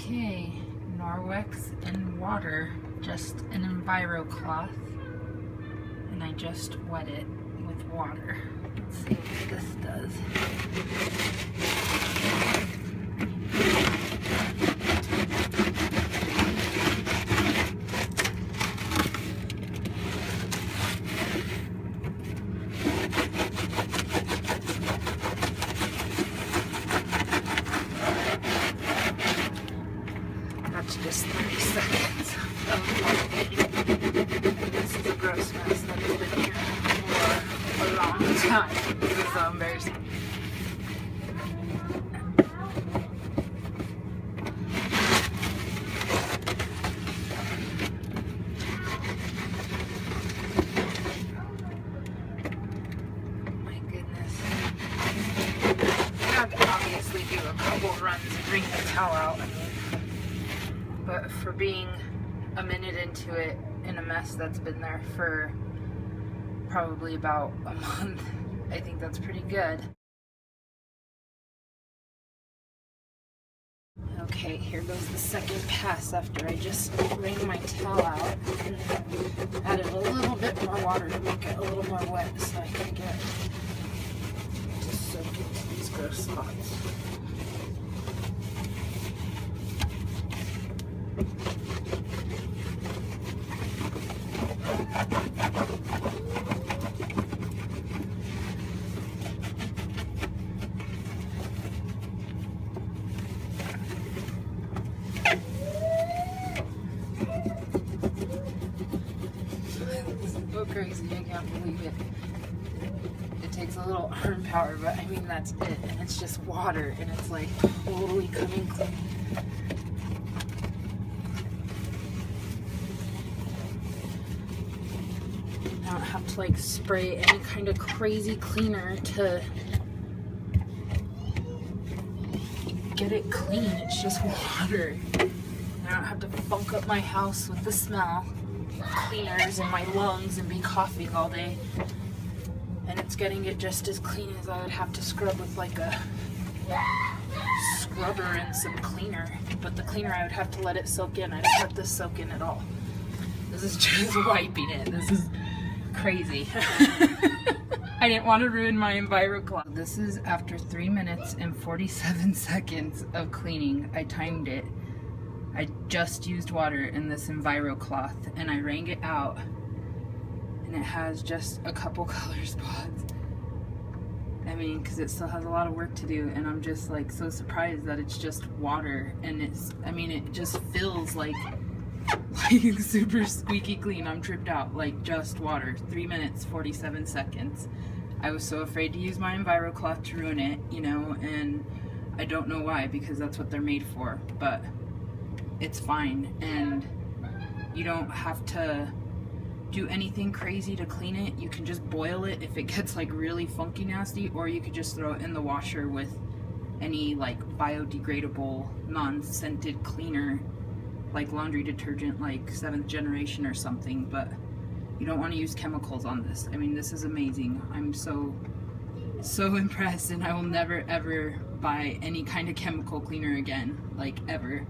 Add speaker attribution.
Speaker 1: Okay, Norwex and water, just an Envirocloth, and I just wet it with water. Let's see what this does. That's just 30 seconds of this is a gross mess that has been here for a long time. This is so embarrassing. My goodness. I have to obviously do a couple runs and wring the towel out. But for being a minute into it in a mess that's been there for probably about a month, I think that's pretty good. Okay, here goes the second pass after I just wring my towel out and added a little bit more water to make it a little more wet so I can get to soak into these gross spots. This is so crazy, I can't believe it. It takes a little arm power, but I mean that's it, and it's just water, and it's like totally coming clean. I don't have to like spray any kind of crazy cleaner to get it clean. It's just water. I don't have to funk up my house with the smell, cleaners in my lungs, and be coughing all day. And it's getting it just as clean as I would have to scrub with like a scrubber and some cleaner. But the cleaner, I would have to let it soak in. I don't let this soak in at all. This is just wiping it. This is crazy. I didn't want to ruin my Envirocloth. This is after 3 minutes and 47 seconds of cleaning. I timed it. I just used water in this Envirocloth and I wrung it out, and it has just a couple color spots. I mean, because it still has a lot of work to do, and I'm just like so surprised that it's just water, and it's, I mean, it just feels like super squeaky clean. I'm tripped out. Like, just water. 3 minutes 47 seconds. I was so afraid to use my Envirocloth to ruin it, you know, and I don't know why, because that's what they're made for, but it's fine, and you don't have to do anything crazy to clean it. You can just boil it if it gets like really funky nasty, or you could just throw it in the washer with any like biodegradable non-scented cleaner, like laundry detergent, like 7th generation or something. But you don't want to use chemicals on this. I mean, this is amazing. I'm so impressed, and I will never ever buy any kind of chemical cleaner again, like ever.